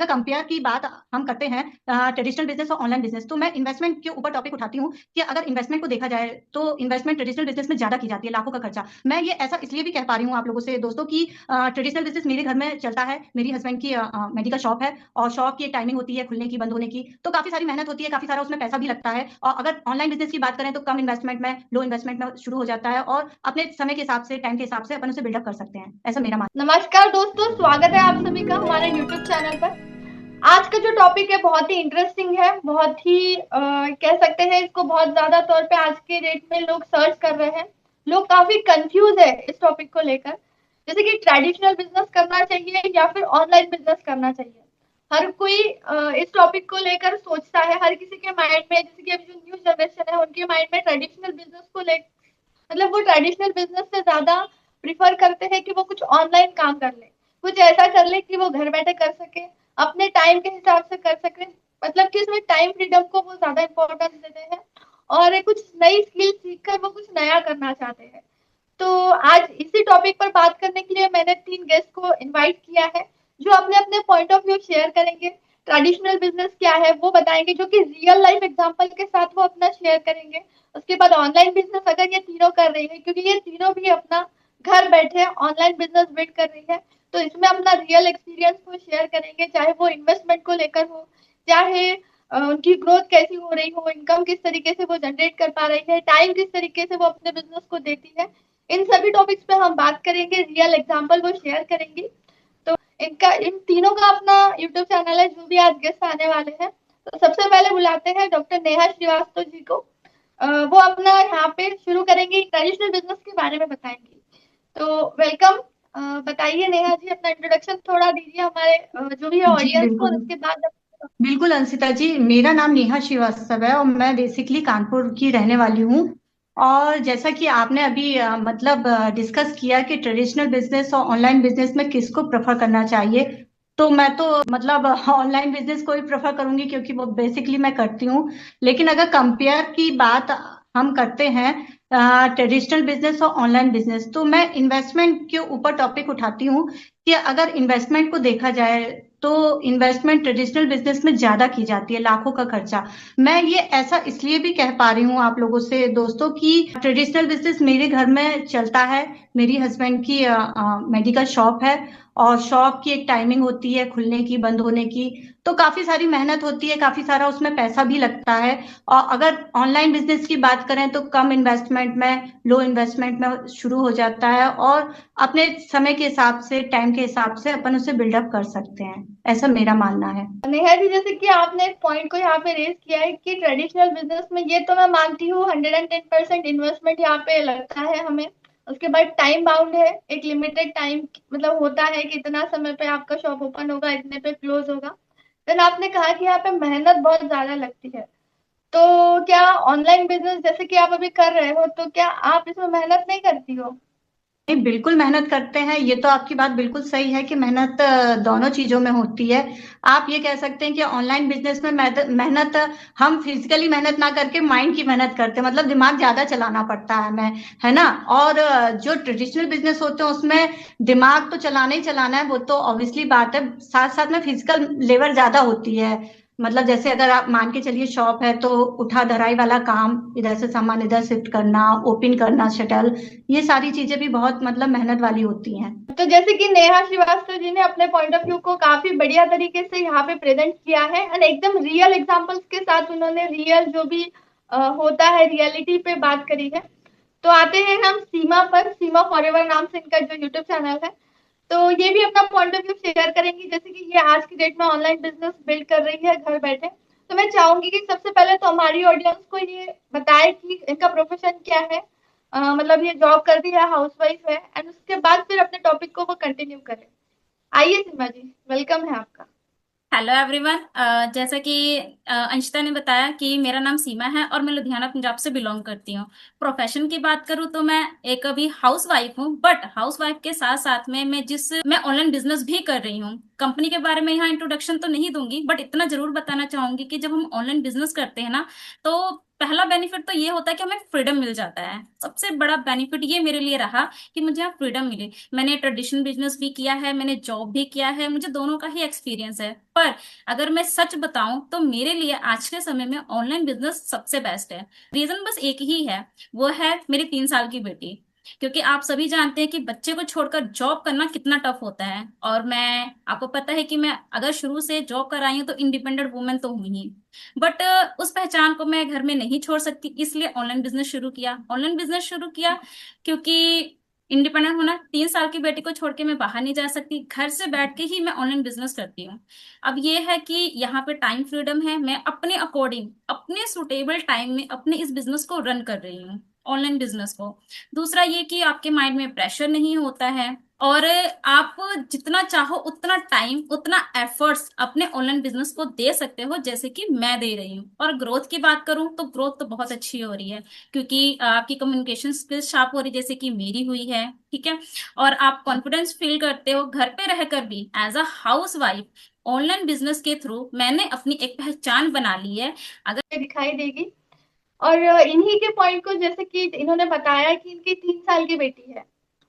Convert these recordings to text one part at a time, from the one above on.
अगर कंपेयर की बात हम करते हैं ट्रेडिशनल बिजनेस और ऑनलाइन बिजनेस, तो मैं इन्वेस्टमेंट के ऊपर टॉपिक उठाती हूँ कि अगर इन्वेस्टमेंट को देखा जाए तो इन्वेस्टमेंट ट्रेडिशनल बिजनेस में ज्यादा की जाती है, लाखों का खर्चा। मैं ये ऐसा इसलिए भी कह पा रही हूँ आप लोगों से दोस्तों की ट्रेडिशनल बिजनेस मेरे घर में चलता है, मेरी हस्बैंड की मेडिकल शॉप है और शॉप की एक टाइमिंग होती है खुलने की बंद होने की, तो काफी सारी मेहनत होती है, काफी सारा उसमें पैसा भी लगता है। और अगर ऑनलाइन बिजनेस की बात करें तो कम इन्वेस्टमेंट में, लो इन्वेस्टमेंट में शुरू हो जाता है और अपने समय के हिसाब से, टाइम के हिसाब से अपन उसे बिल्डअप कर सकते हैं, ऐसा मेरा मानना नमस्कार दोस्तों, स्वागत है आप सभी का हमारे YouTube चैनल पर। आज का जो टॉपिक है बहुत ही इंटरेस्टिंग है, बहुत ही कह सकते हैं इसको बहुत ज्यादा तौर पे आज के डेट में लोग सर्च कर रहे हैं। लोग काफी कंफ्यूज है इस टॉपिक को लेकर, जैसे कि ट्रेडिशनल बिजनेस करना चाहिए या फिर ऑनलाइन बिजनेस करना चाहिए। हर कोई इस टॉपिक को लेकर सोचता है, हर किसी के माइंड में, जैसे कि अभी जो न्यू जनरेशन है उनके माइंड में ट्रेडिशनल बिजनेस को लेकर, मतलब वो ट्रेडिशनल बिजनेस से ज्यादा प्रिफर करते हैं कि वो कुछ ऑनलाइन काम कर ले, कुछ ऐसा कर ले कि वो घर बैठे कर सके, अपने टाइम के हिसाब से कर सके। मतलब कि उसमें टाइम फ्रीडम को वो ज्यादा इंपॉर्टेंस देते हैं और कुछ नई स्किल सीखकर वो कुछ नया करना चाहते हैं। तो आज इसी टॉपिक पर बात करने के लिए मैंने 3 गेस्ट को इनवाइट किया है, जो अपने अपने पॉइंट ऑफ व्यू शेयर करेंगे। ट्रेडिशनल बिजनेस क्या है वो बताएंगे, जो कि रियल लाइफ एग्जांपल के साथ वो अपना शेयर करेंगे। उसके बाद ऑनलाइन बिजनेस अगर ये तीनों कर रही है, क्योंकि ये तीनों भी अपना घर बैठे ऑनलाइन बिजनेस बिल्ड कर रही है, तो इसमें अपना रियल एक्सपीरियंस को शेयर करेंगे, चाहे वो इन्वेस्टमेंट को लेकर हो, चाहे उनकी ग्रोथ कैसी हो रही हो, इनकम किस तरीके से वो जनरेट कर पा रही है, टाइम किस तरीके से वो अपने बिजनेस को देती है। इन सभी टॉपिक्स पे हम बात करेंगे, रियल एग्जांपल वो शेयर करेंगी। तो इनका इन तीनों का अपना यूट्यूब चैनल है, जो भी आज गेस्ट आने वाले हैं। तो सबसे पहले बुलाते हैं डॉक्टर नेहा श्रीवास्तव जी को। वो अपना यहाँ पे शुरू करेंगी, ट्रेडिशनल बिजनेस के बारे में बताएंगी। तो वेलकम। बताइए नेहा जी, अपना इंट्रोडक्शन थोड़ा दीजिए हमारे जो भी है है। जी ऑडियंस को, और बिल्कुल। उसके बाद बिल्कुल अंशिता जी, मेरा नाम नेहा श्रीवास्तव है और मैं बेसिकली कानपुर की रहने वाली हूँ। और जैसा कि आपने अभी मतलब डिस्कस किया कि ट्रेडिशनल बिजनेस और ऑनलाइन बिजनेस में किसको प्रेफर करना चाहिए, तो मैं तो मतलब ऑनलाइन बिजनेस को ही प्रेफर करूंगी क्योंकि वो बेसिकली मैं करती हूँ। लेकिन अगर कंपेयर की बात हम करते हैं ट्रेडिशनल बिजनेस और ऑनलाइन बिजनेस, तो मैं इन्वेस्टमेंट के ऊपर टॉपिक उठाती हूँ कि अगर इन्वेस्टमेंट को देखा जाए तो इन्वेस्टमेंट ट्रेडिशनल बिजनेस में ज्यादा की जाती है, लाखों का खर्चा। मैं ये ऐसा इसलिए भी कह पा रही हूँ आप लोगों से दोस्तों की ट्रेडिशनल बिजनेस मेरे घर में चलता है, मेरी हस्बैंड की मेडिकल शॉप है और शॉप की एक टाइमिंग होती है खुलने की बंद होने की, तो काफी सारी मेहनत होती है, काफी सारा उसमें पैसा भी लगता है। और अगर ऑनलाइन बिजनेस की बात करें तो कम इन्वेस्टमेंट में, लो इन्वेस्टमेंट में शुरू हो जाता है और अपने समय के हिसाब से, टाइम के हिसाब से अपन उसे बिल्डअप कर सकते हैं, ऐसा मेरा मानना है। नेहा जी, जैसे कि आपने एक पॉइंट को यहाँ पे रेज किया है कि ट्रेडिशनल बिजनेस में, ये तो मैं मानती हूँ 110% इन्वेस्टमेंट यहाँ पे लगता है हमें। उसके बाद टाइम बाउंड है, एक लिमिटेड टाइम मतलब होता है कि इतना समय पे आपका शॉप ओपन होगा, इतने पे क्लोज होगा। देन आपने कहा कि यहाँ पे मेहनत बहुत ज्यादा लगती है। तो क्या ऑनलाइन बिजनेस जैसे कि आप अभी कर रहे हो, तो क्या आप इसमें मेहनत नहीं करती हो? नहीं, बिल्कुल मेहनत करते हैं, ये तो आपकी बात बिल्कुल सही है कि मेहनत दोनों चीजों में होती है। आप ये कह सकते हैं कि ऑनलाइन बिजनेस में मेहनत हम फिजिकली मेहनत ना करके माइंड की मेहनत करते हैं, मतलब दिमाग ज्यादा चलाना पड़ता है हमें, है ना। और जो ट्रेडिशनल बिजनेस होते हैं उसमें दिमाग तो चलाना ही चलाना है, वो तो ऑब्वियसली बात है, साथ साथ में फिजिकल लेबर ज्यादा होती है। मतलब जैसे अगर आप मान के चलिए शॉप है तो उठा धराई वाला काम, इधर से सामान इधर शिफ्ट करना, ओपन करना शटल, ये सारी चीजें भी बहुत मतलब मेहनत वाली होती हैं। तो जैसे कि नेहा श्रीवास्तव जी ने अपने पॉइंट ऑफ व्यू को काफी बढ़िया तरीके से यहाँ पे प्रेजेंट किया है, और एकदम रियल एग्जांपल्स के साथ उन्होंने रियल जो भी होता है रियलिटी पे बात करी है। तो आते हैं हम सीमा पर, सीमा फॉरएवर नाम से इनका जो यूट्यूब चैनल है। तो ये भी अपना पॉइंट ऑफ व्यू शेयर करेंगी, जैसे कि ये आज की डेट में ऑनलाइन बिजनेस बिल्ड कर रही है घर बैठे। तो मैं चाहूंगी कि सबसे पहले तो हमारी ऑडियंस को ये बताए कि इनका प्रोफेशन क्या है। मतलब ये जॉब करती है, हाउसवाइफ है, एंड उसके बाद फिर अपने टॉपिक को वो कंटिन्यू करें। आइए सीमा जी, वेलकम है आपका। Hello everyone. जैसा कि अंशिता ने बताया कि मेरा नाम सीमा है और मैं लुधियाना पंजाब से बिलोंग करती हूँ। प्रोफेशन की बात करूँ तो मैं एक अभी हाउस वाइफ हूँ, बट हाउस वाइफ के साथ साथ में मैं ऑनलाइन बिजनेस भी कर रही हूँ। कंपनी के बारे में यहाँ इंट्रोडक्शन तो नहीं दूंगी, बट इतना जरूर बताना चाहूंगी कि जब हम ऑनलाइन बिजनेस करते हैं ना, तो पहला बेनिफिट तो ये होता है कि हमें फ्रीडम मिल जाता है। सबसे बड़ा बेनिफिट ये मेरे लिए रहा कि मुझे यहाँ फ्रीडम मिली। मैंने ट्रेडिशनल बिजनेस भी किया है, मैंने जॉब भी किया है, मुझे दोनों का ही एक्सपीरियंस है। पर अगर मैं सच बताऊं तो मेरे लिए आज के समय में ऑनलाइन बिजनेस सबसे बेस्ट है। रीजन बस एक ही है, वो है मेरी 3 साल की बेटी। क्योंकि आप सभी जानते हैं कि बच्चे को छोड़कर जॉब करना कितना टफ होता है, और मैं आपको पता है कि मैं अगर शुरू से जॉब कर आई हूँ तो इंडिपेंडेंट वुमेन तो हूँ ही। बट उस पहचान को मैं घर में नहीं छोड़ सकती, इसलिए ऑनलाइन बिजनेस शुरू किया। ऑनलाइन बिजनेस शुरू किया क्योंकि इंडिपेंडेंट होना, 3 साल की बेटी को छोड़ के मैं बाहर नहीं जा सकती, घर से बैठ के ही मैं ऑनलाइन बिजनेस करती हूँ। अब ये है कि यहाँ पे टाइम फ्रीडम है, मैं अपने अकॉर्डिंग अपने सुटेबल टाइम में अपने इस बिजनेस को रन कर रही हूँ, ऑनलाइन बिजनेस को। दूसरा ये कि आपके माइंड में प्रेशर नहीं होता है, और आप जितना चाहो उतना टाइम उतना एफर्ट्स अपने ऑनलाइन बिजनेस को दे सकते हो, जैसे कि मैं दे रही हूँ। और ग्रोथ की बात करूँ तो ग्रोथ तो बहुत अच्छी हो रही है, क्योंकि आपकी कम्युनिकेशन स्किल्स शार्प हो रही है, जैसे कि मेरी हुई है, ठीक है। और आप कॉन्फिडेंस फील करते हो घर पे रहकर भी। As a housewife online business के थ्रू मैंने अपनी एक पहचान बना ली है। अगर दिखाई देगी। और इन्हीं के पॉइंट को, जैसे कि इन्होंने बताया कि इनकी 3 साल की बेटी है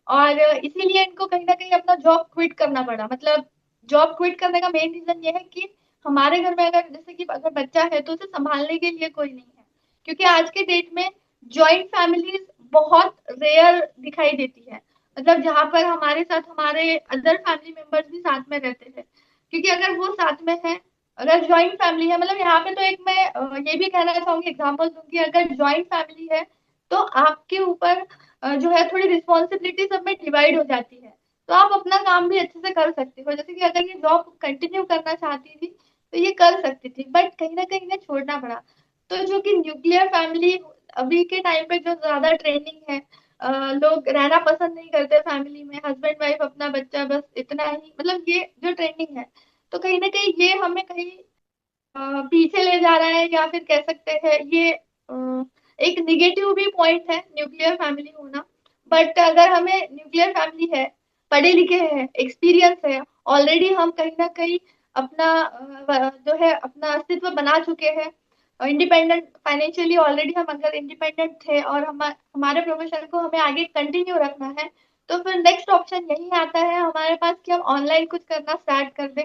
और इसीलिए इनको कहीं ना कहीं अपना जॉब क्विट करना पड़ा। मतलब जॉब क्विट करने का मेन रीजन ये है कि हमारे घर में अगर जैसे कि अगर बच्चा है तो उसे संभालने के लिए कोई नहीं है, क्योंकि आज के डेट में जॉइंट फैमिलीज बहुत रेयर दिखाई देती है। मतलब जहाँ पर हमारे साथ हमारे अदर फैमिली मेंबर्स भी साथ में रहते हैं, क्योंकि अगर वो साथ में है, अगर ज्वाइंट फैमिली है, मतलब यहाँ पे तो एक मैं ये भी कहना चाहूंगी, एग्जांपल दूंगी, अगर ज्वाइंट फैमिली है तो आपके ऊपर जो है थोड़ी रिस्पॉन्सिबिलिटी सब में डिवाइड हो जाती है, तो आप अपना काम भी अच्छे से कर सकते हो। जैसे कि अगर ये जॉब कंटिन्यू करना चाहती थी तो ये कर सकती थी, बट कहीं ना कहीं इन्हें छोड़ना पड़ा। तो जो कि न्यूक्लियर फैमिली अभी के टाइम पे जो ज्यादा ट्रेंडिंग है, लोग रहना पसंद नहीं करते फैमिली में, हस्बैंड वाइफ अपना बच्चा बस इतना ही, मतलब ये जो ट्रेंडिंग है, तो कहीं ना कहीं ये हमें कहीं पीछे ले जा रहा है, या फिर कह सकते हैं ये एक निगेटिव भी पॉइंट है न्यूक्लियर फैमिली होना। बट अगर हमें न्यूक्लियर फैमिली है, पढ़े लिखे हैं, एक्सपीरियंस है, ऑलरेडी हम कहीं ना कहीं अपना जो है अपना अस्तित्व बना चुके हैं, इंडिपेंडेंट फाइनेंशियली ऑलरेडी हम अगर इंडिपेंडेंट थे और हमारे प्रोफेशन को हमें आगे कंटिन्यू रखना है, तो फिर नेक्स्ट ऑप्शन यही आता है हमारे पास कि हम ऑनलाइन कुछ करना स्टार्ट कर दें।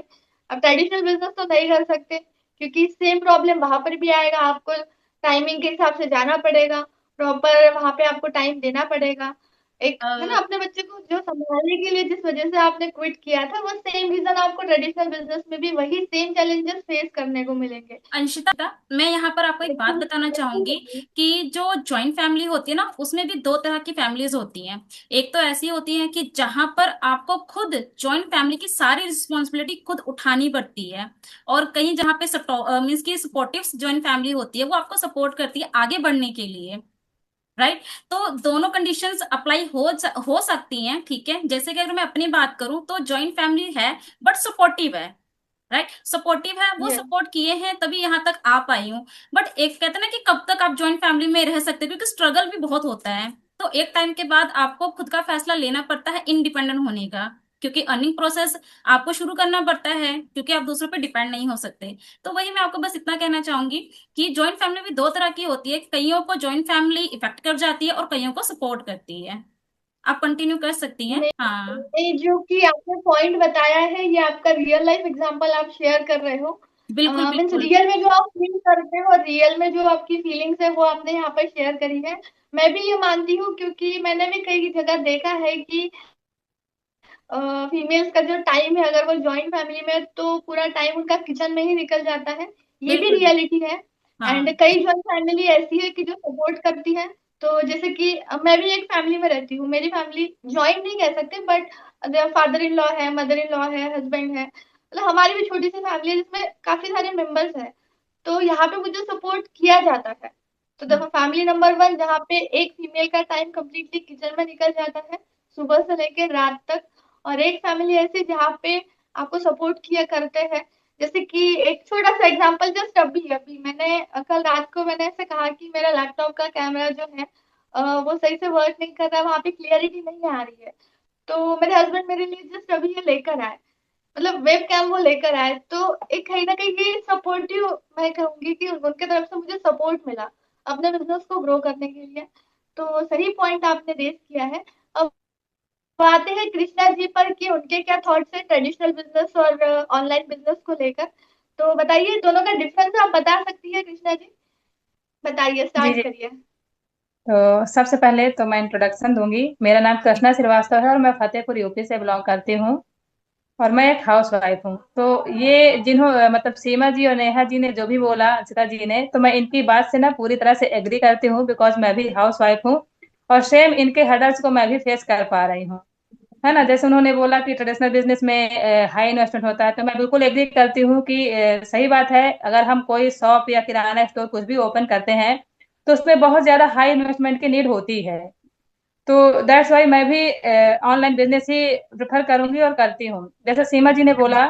अब ट्रेडिशनल बिजनेस तो नहीं कर सकते, क्योंकि सेम प्रॉब्लम वहां पर भी आएगा, आपको टाइमिंग के हिसाब से जाना पड़ेगा, प्रॉपर वहां पे आपको टाइम देना पड़ेगा। एक है ना, अपने बच्चे को जो संभालने के लिए जिस वजह से आपने क्विट किया था, वो सेम रीजन आपको ट्रेडिशनल बिजनेस में भी वही सेम चैलेंजेस फेस करने को मिलेंगे। अंशिता, मैं यहाँ पर आपको एक बात लेकिन बताना चाहूंगी कि जो जॉइंट फैमिली होती है ना, उसमें भी दो तरह की फैमिलीज होती हैं। एक तो ऐसी होती है कि जहां पर आपको खुद जॉइंट फैमिली की सारी रिस्पॉन्सिबिलिटी खुद उठानी पड़ती है, और कहीं जहाँ पे मीन्स की सपोर्टिव जॉइंट फैमिली होती है, वो आपको सपोर्ट करती है आगे बढ़ने के लिए। राइट। तो दोनों कंडीशंस अप्लाई हो सकती हैं, ठीक है। जैसे कि अगर मैं अपनी बात करूं तो जॉइंट फैमिली है बट सपोर्टिव है। राइट, सपोर्टिव है, वो ये सपोर्ट किए हैं तभी यहाँ तक आ पाई हूँ। बट एक कहते हैं ना कि कब तक आप जॉइंट फैमिली में रह सकते हैं, क्योंकि स्ट्रगल भी बहुत होता है। तो एक टाइम के बाद आपको खुद का फैसला लेना पड़ता है इंडिपेंडेंट होने का, क्योंकि अर्निंग प्रोसेस आपको शुरू करना पड़ता है, क्योंकि आप दूसरों पे डिपेंड नहीं हो सकते। तो वही मैं आपको बस इतना कहना चाहूंगी कि जॉइंट फैमिली भी दो तरह की होती है, कईयों को जॉइंट फैमिली इफेक्ट कर जाती है और कईयों को सपोर्ट करती है। आप कंटिन्यू कर सकती हैं, नहीं, हाँ। नहीं, जो कि आपने पॉइंट बताया है ये आपका रियल लाइफ एग्जांपल आप शेयर कर रहे हो। बिल्कुल मीन्स बिल्कुल। रियल में जो आप फील करते हो और रियल में जो आपकी फीलिंग्स है वो आपने यहाँ पर शेयर करी है। मैं भी ये मानती हूँ, क्योंकि मैंने भी कई जगह देखा है कि फीमेल्स का जो टाइम है, अगर वो जॉइंट फैमिली में है, तो पूरा टाइम उनका किचन में ही निकल जाता है। ये भी बिल्कुल बिल्कुल। रियलिटी है। एंड हाँ। कई जॉइंट फैमिली ऐसी है कि जो सपोर्ट करती है। तो जैसे कि मैं भी एक फैमिली में रहती हूँ, मेरी फैमिली जॉइंट नहीं कह सकते, बट फादर इन लॉ है, मदर इन लॉ है, हस्बैंड है, मतलब हमारी भी छोटी सी फैमिली है जिसमें काफी सारे मेंबर्स हैं। तो यहाँ पे मुझे सपोर्ट किया जाता है। तो देखो, फैमिली नंबर वन जहाँ पे एक फीमेल का टाइम कम्प्लीटली किचन में निकल जाता है, सुबह से लेकर रात तक। और एक फैमिली ऐसी जहाँ पे आपको सपोर्ट किया करते हैं। जैसे कि एक छोटा सा एग्जांपल, जस्ट अभी अभी मैंने कल रात को मैंने ऐसे कहा कि मेरा लैपटॉप का कैमरा जो है वो सही से वर्क नहीं कर रहा, वहां पे क्लियरिटी नहीं आ रही है। तो मेरे हस्बैंड मेरे लिए जस्ट अभी ये लेकर आए, मतलब वेब कैम वो लेकर आए। तो एक कहीं ना कहीं ये सपोर्टिव, मैं कहूंगी कि उनके तरफ से मुझे सपोर्ट मिला। अपने बिजनेस को ग्रो करने के लिए। तो सही पॉइंट आपने रेज किया है। अब आते हैं कृष्णा जी पर कि उनके क्या थॉट्स है ट्रेडिशनल बिजनेस और ऑनलाइन बिजनेस को लेकर। तो बताइए, दोनों का डिफरेंस आप बता सकती है कृष्णा जी? बताइए, जी स्टार्ट जी। करिए। तो सबसे पहले तो मैं इंट्रोडक्शन दूंगी। मेरा नाम कृष्णा श्रीवास्तव है और मैं फतेहपुर यूपी से बिलोंग करती हूँ और मैं एक हाउस वाइफ हूँ। तो ये मतलब सीमा जी और नेहा जी ने जो भी बोला, अंशिता जी ने, तो मैं इनकी बात से ना पूरी तरह से एग्री करती हूँ, बिकॉज मैं भी हाउस वाइफ हूँ और सेम इनके हर्डल्स को मैं भी फेस कर पा रही हूँ। है ना, जैसे उन्होंने बोला कि ट्रेडिशनल बिजनेस में हाई इन्वेस्टमेंट होता है, तो मैं बिल्कुल एग्री करती हूँ कि सही बात है। अगर हम कोई शॉप या किराना स्टोर कुछ भी ओपन करते हैं तो उसमें बहुत ज्यादा हाई इन्वेस्टमेंट की नीड होती है। तो दैट्स वाई मैं भी ऑनलाइन बिजनेस ही प्रेफर करूंगी और करती हूँ। जैसे सीमा जी ने बोला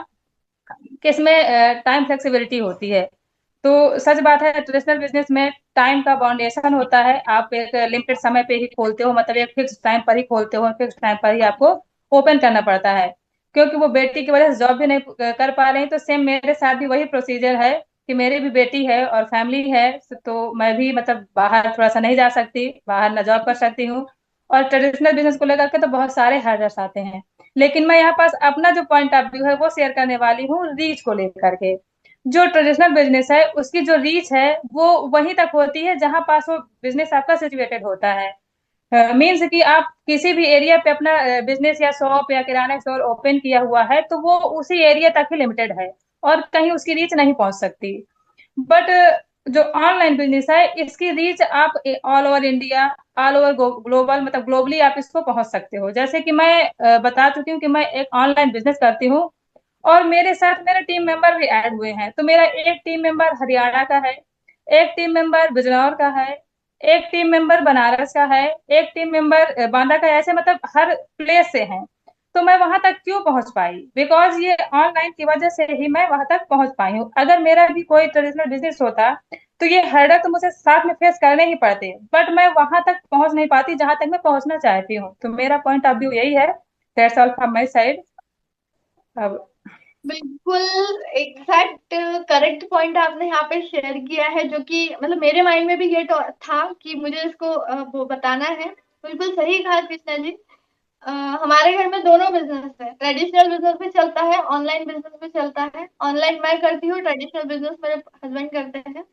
कि इसमें टाइम फ्लेक्सिबिलिटी होती है, तो सच बात है। ट्रेडिशनल बिजनेस में टाइम का बाउंडेशन होता है। आप एक लिमिटेड समय पे ही खोलते हो, मतलब एक फिक्स टाइम पर ही खोलते हो, फिक्स टाइम पर ही आपको ओपन करना पड़ता है। क्योंकि वो बेटी की वजह से जॉब भी नहीं कर पा रही, तो सेम मेरे साथ भी वही प्रोसीजर है कि मेरी भी बेटी है और फैमिली है। तो मैं भी मतलब बाहर थोड़ा सा नहीं जा सकती, बाहर ना जॉब कर सकती हूँ। और ट्रेडिशनल बिजनेस को लेकर के तो बहुत सारे हर्डल्स आते हैं। लेकिन मैं यहाँ पास अपना जो पॉइंट ऑफ व्यू है वो शेयर करने वाली हूँ रीच को लेकर के। जो ट्रेडिशनल बिजनेस है उसकी जो रीच है वो वहीं तक होती है जहां पास वो बिजनेस आपका सिचुएटेड होता है। मीन्स कि आप किसी भी एरिया पे अपना बिजनेस या शॉप या किराना स्टोर ओपन किया हुआ है तो वो उसी एरिया तक ही लिमिटेड है और कहीं उसकी रीच नहीं पहुंच सकती। बट जो ऑनलाइन बिजनेस है इसकी रीच आप all over India, all over global, मतलब ग्लोबली आप इसको पहुंच सकते हो। जैसे कि मैं बता चुकी हूँ कि मैं एक ऑनलाइन बिजनेस करती हूँ और मेरे साथ मेरे टीम मेंबर भी ऐड हुए हैं। तो मेरा एक टीम मेंबर हरियाणा का है, एक टीम मेंबर बिजनौर का है, एक टीम मेंबर बनारस का है, एक टीम मेंबर बांदा का है। ऐसे मतलब हर प्लेस से हैं। तो मैं वहां तक क्यों पहुंच पाई? बिकॉज ये ऑनलाइन की वजह से ही मैं वहां तक पहुंच पाई हूँ। अगर मेरा भी कोई ट्रेडिशनल बिजनेस होता तो ये हर्डल तो मुझे साथ में फेस करने ही पड़ते, बट मैं वहां तक पहुंच नहीं पाती जहां तक मैं पहुंचना चाहती हूँ। तो मेरा पॉइंट ऑफ व्यू यही है। That's all from my side. अब बिल्कुल एग्जैक्ट करेक्ट पॉइंट आपने यहाँ पे शेयर किया है, जो कि मतलब मेरे माइंड में भी ये तो था कि मुझे इसको वो बताना है। बिल्कुल सही कहा कृष्णा जी। हमारे घर में दोनों बिजनेस है, ट्रेडिशनल बिजनेस भी चलता है, ऑनलाइन बिजनेस भी चलता है। ऑनलाइन मैं करती हूँ, ट्रेडिशनल बिजनेस मेरे हस्बैंड करते हैं।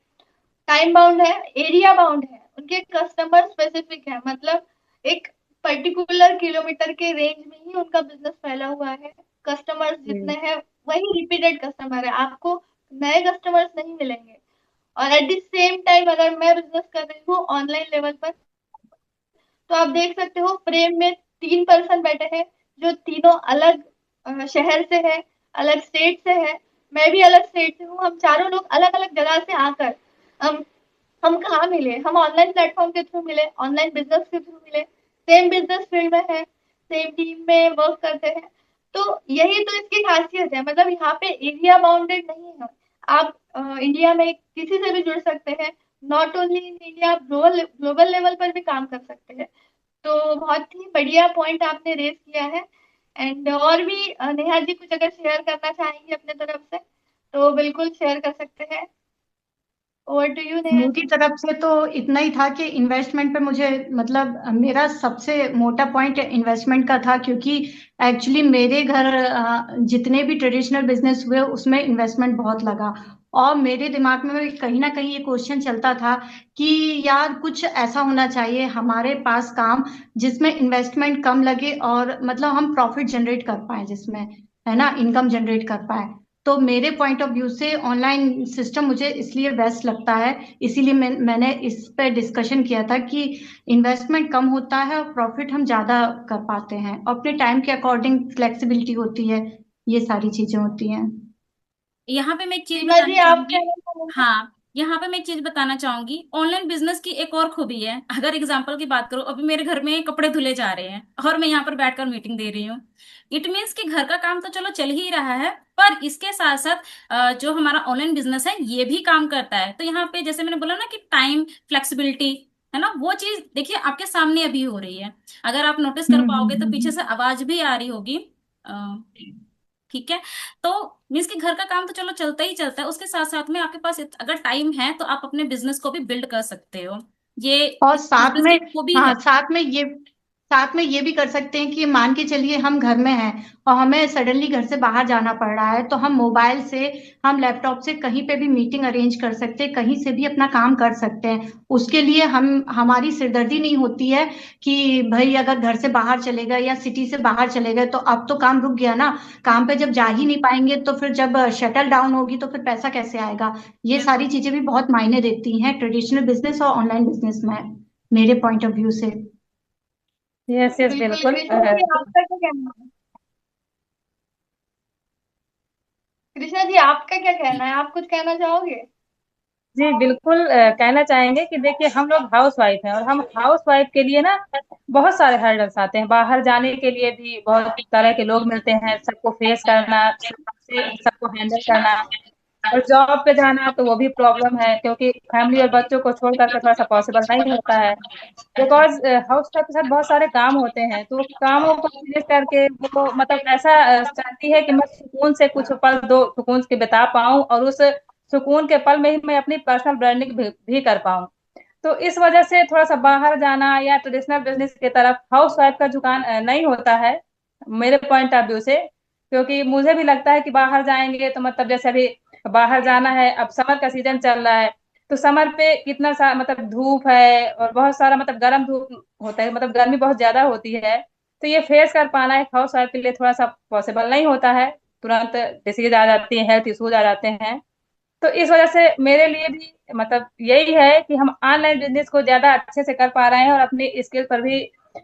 टाइम बाउंड है, एरिया बाउंड है, उनके कस्टमर स्पेसिफिक है। मतलब एक पर्टिकुलर किलोमीटर के रेंज में ही उनका बिजनेस फैला हुआ है। कस्टमर्स जितने जी हैं वही रिपीटेड कस्टमर है, आपको नए कस्टमर्स नहीं मिलेंगे। और एट द सेम टाइम अगर मैं बिजनेस कर रही हूँ ऑनलाइन लेवल पर, तो आप देख सकते हो फ्रेम में 3 पर्सन बैठे हैं, जो तीनों अलग शहर से है, अलग स्टेट से है। मैं भी अलग स्टेट से हूँ। हम चारों लोग अलग अलग जगह से आकर हम हम कहाँ मिले? हम ऑनलाइन प्लेटफॉर्म के थ्रू मिले, ऑनलाइन बिजनेस के थ्रू मिले। सेम बिजनेस फील्ड में है, सेम टीम में वर्क करते हैं। तो यही तो इसकी खासियत है। मतलब यहाँ पे एरिया बाउंडेड नहीं है। आप इंडिया में किसी से भी जुड़ सकते हैं। नॉट ओनली इन इंडिया, आप ग्लोबल लेवल पर भी काम कर सकते हैं। तो बहुत ही बढ़िया पॉइंट आपने रेज किया है। एंड और भी नेहा जी कुछ अगर शेयर करना चाहेंगे अपने तरफ से तो बिल्कुल शेयर कर सकते हैं। ओवर टू यू नेहा मेरी जी। तरफ से तो इतना ही था कि इन्वेस्टमेंट पे मुझे मतलब मेरा सबसे मोटा पॉइंट इन्वेस्टमेंट का था, क्योंकि एक्चुअली मेरे घर जितने भी ट्रेडिशनल बिजनेस हुए उसमें इन्वेस्टमेंट बहुत लगा। और मेरे दिमाग में भी कहीं ना कहीं ये क्वेश्चन चलता था कि यार कुछ ऐसा होना चाहिए हमारे पास काम जिसमें इन्वेस्टमेंट कम लगे और मतलब हम प्रॉफिट जनरेट कर पाए, जिसमें है ना इनकम जनरेट कर पाए। तो मेरे पॉइंट ऑफ व्यू से ऑनलाइन सिस्टम मुझे इसलिए बेस्ट लगता है। इसीलिए मैंने इस पे डिस्कशन किया था कि इन्वेस्टमेंट कम होता है और प्रॉफिट हम ज्यादा कर पाते हैं, और अपने टाइम के अकॉर्डिंग फ्लेक्सिबिलिटी होती है। ये सारी चीजें होती हैं। यहाँ पे मैं एक चीज सीमा बताना जी आप चाहूंगी। कहना चाहेंगे? हाँ, यहाँ पे मैं एक चीज बताना चाहूंगी। ऑनलाइन बिजनेस की एक और खूबी है। अगर एग्जांपल की बात करूं, अभी मेरे घर में कपड़े धुले जा रहे हैं और मैं यहाँ पर बैठकर मीटिंग दे रही हूँ। इट मीन्स कि घर का काम तो चलो चल ही रहा है, पर इसके साथ साथ जो हमारा ऑनलाइन बिजनेस है ये भी काम करता है। तो यहाँ पे जैसे मैंने बोला ना कि टाइम फ्लेक्सिबिलिटी है ना, वो चीज देखिए आपके सामने अभी हो रही है। अगर आप नोटिस कर पाओगे तो पीछे हम्म। से आवाज भी आ रही होगी। ठीक है। तो मीन्स कि घर का काम तो चलो चलता ही चलता है, उसके साथ साथ में आपके पास अगर टाइम है तो आप अपने बिजनेस को भी बिल्ड कर सकते हो। ये और इस साथ बिजनेस में, की खूबी हाँ है। साथ में ये भी कर सकते हैं कि मान के चलिए हम घर में हैं और हमें सडनली घर से बाहर जाना पड़ रहा है, तो हम मोबाइल से, हम लैपटॉप से कहीं पे भी मीटिंग अरेंज कर सकते हैं, कहीं से भी अपना काम कर सकते हैं। उसके लिए हम हमारी सिरदर्दी नहीं होती है कि भाई अगर घर से बाहर चले गए या सिटी से बाहर चले गए तो अब तो काम रुक गया ना। काम पे जब जा ही नहीं पाएंगे तो फिर जब शटल डाउन होगी तो फिर पैसा कैसे आएगा। ये बिल्कुल। सारी चीजें भी बहुत मायने देती हैं ट्रेडिशनल बिजनेस और ऑनलाइन बिजनेस में, मेरे पॉइंट ऑफ व्यू से। यस यस बिल्कुल बिल्कुल। कृष्णा जी, आपका क्या कहना है? कृष्णा जी, आपका क्या कहना है? आप कुछ कहना चाहोगे? जी बिल्कुल, कहना चाहेंगे कि देखिए हम लोग हाउस वाइफ हैं, और हम हाउस वाइफ के लिए ना बहुत सारे हर्डल्स आते हैं। बाहर जाने के लिए भी बहुत तरह के लोग मिलते हैं, सबको फेस करना, सबको हैंडल करना। और जॉब पे जाना तो वो भी प्रॉब्लम है, क्योंकि फैमिली और बच्चों को छोड़ करके थोड़ा सा पॉसिबल नहीं होता है। बिकॉज हाउस वाइफ के साथ बहुत सारे काम होते हैं, तो कामों को फिनिश करके वो मतलब ऐसा चाहती है कि मैं सुकून से कुछ पल दो सुकून के बिता पाऊं, और उस सुकून के पल में ही मैं अपनी पर्सनल ब्रांडिंग भी कर पाऊं। तो इस वजह से थोड़ा सा बाहर जाना या ट्रेडिशनल बिजनेस की तरफ हाउस वाइफ का झुकान नहीं होता है, मेरे पॉइंट ऑफ व्यू से। क्योंकि मुझे भी लगता है कि बाहर जाएंगे तो मतलब जैसे अभी बाहर जाना है, अब समर का सीजन चल रहा है, तो समर पे कितना सा मतलब धूप है, और बहुत सारा मतलब गर्म धूप होता है, मतलब गर्मी बहुत ज्यादा होती है। तो ये फेस कर पाना एक हाउस वाइफ के लिए थोड़ा सा पॉसिबल नहीं होता है। तुरंत डिसीज आ जाती है, हेल्थ इश्यूज आ जाते हैं। तो इस वजह से मेरे लिए भी मतलब यही है कि हम ऑनलाइन बिजनेस को ज्यादा अच्छे से कर पा रहे हैं, और अपनी स्किल पर भी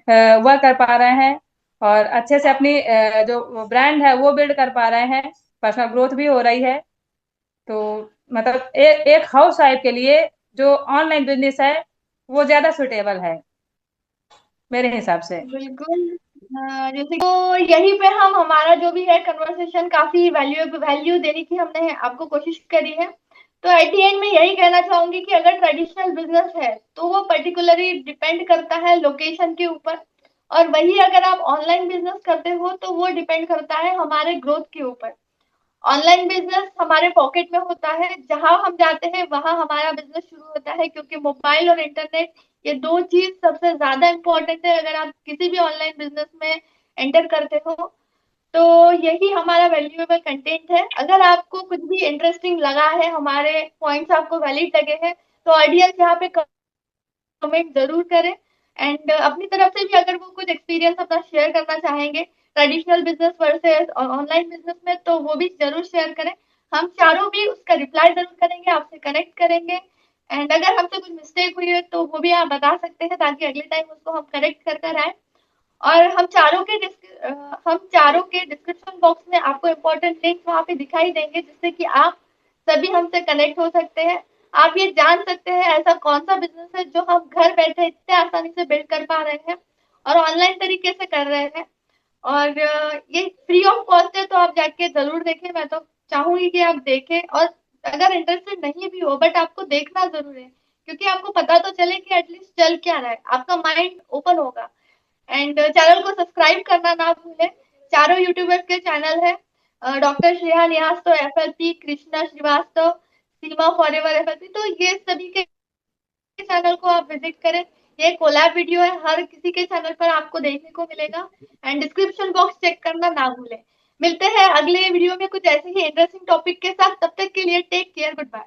वर्क कर पा रहे हैं, और अच्छे से अपनी जो ब्रांड है वो बिल्ड कर पा रहे हैं। पर्सनल ग्रोथ भी हो रही है। तो मतलब एक हाउस वाइफ के लिए जो ऑनलाइन बिजनेस है वो ज्यादा सुटेबल है मेरे हिसाब से। बिल्कुल। जैसे तो यहीं पे हम हमारा जो भी है कन्वर्सेशन काफी वैल्यू वैल्यू देने की हमने आपको कोशिश करी है। तो एट दी एंड में यही कहना चाहूंगी कि अगर ट्रेडिशनल बिजनेस है तो वो पर्टिकुलरली डिपेंड करता है लोकेशन के ऊपर, और वही अगर आप ऑनलाइन बिजनेस करते हो तो वो डिपेंड करता है हमारे ग्रोथ के ऊपर। ऑनलाइन बिजनेस हमारे पॉकेट में होता है, जहां हम जाते हैं वहां हमारा बिजनेस शुरू होता है, क्योंकि मोबाइल और इंटरनेट ये दो चीज सबसे ज्यादा इंपॉर्टेंट है अगर आप किसी भी ऑनलाइन बिजनेस में एंटर करते हो। तो यही हमारा वैल्यूएबल कंटेंट है। अगर आपको कुछ भी इंटरेस्टिंग लगा है, हमारे पॉइंट्स आपको वैलिड लगे हैं, तो ऑडियंस यहाँ पे कमेंट जरूर करें। एंड अपनी तरफ से भी अगर वो कुछ एक्सपीरियंस अपना शेयर करना चाहेंगे traditional business versus online business में, तो वो भी जरूर शेयर करें। हम चारों भी उसका रिप्लाई जरूर करेंगे, आपसे कनेक्ट करेंगे। एंड अगर हमसे कुछ मिस्टेक हुई है तो वो भी आप बता सकते हैं, ताकि अगले टाइम उसको हम करेक्ट कर कर आए। और हम चारों के डिस्क्रिप्शन बॉक्स में आपको इम्पोर्टेंट लिंक वहां पे दिखाई देंगे, जिससे कि आप सभी हमसे कनेक्ट हो सकते हैं। आप ये जान सकते हैं ऐसा कौन सा बिजनेस है जो हम घर बैठे इतने आसानी से बिल्ड कर पा रहे हैं और ऑनलाइन तरीके से कर रहे हैं। और ये फ्री ऑफ कॉस्ट है, तो आप जाके जरूर देखें। मैं तो चाहूंगी कि आप देखें, और अगर इंटरेस्टेड नहीं भी हो बट आपको देखना जरूर है, क्योंकि आपको पता तो चले कि एटलीस्ट चल क्या रहा है, आपका माइंड ओपन होगा। एंड चैनल को सब्सक्राइब करना ना भूलें। चारों यूट्यूबर्स के चैनल है, डॉक्टर श्रेया निहास्तो FLP, कृष्णा श्रीवास्तव, सीमा फॉरएवर FLP, तो ये सभी के चैनल को आप विजिट करें। ये कोलैब वीडियो है, हर किसी के चैनल पर आपको देखने को मिलेगा। एंड डिस्क्रिप्शन बॉक्स चेक करना ना भूलें। मिलते हैं अगले वीडियो में कुछ ऐसे ही इंटरेस्टिंग टॉपिक के साथ। तब तक के लिए टेक केयर, गुड बाय।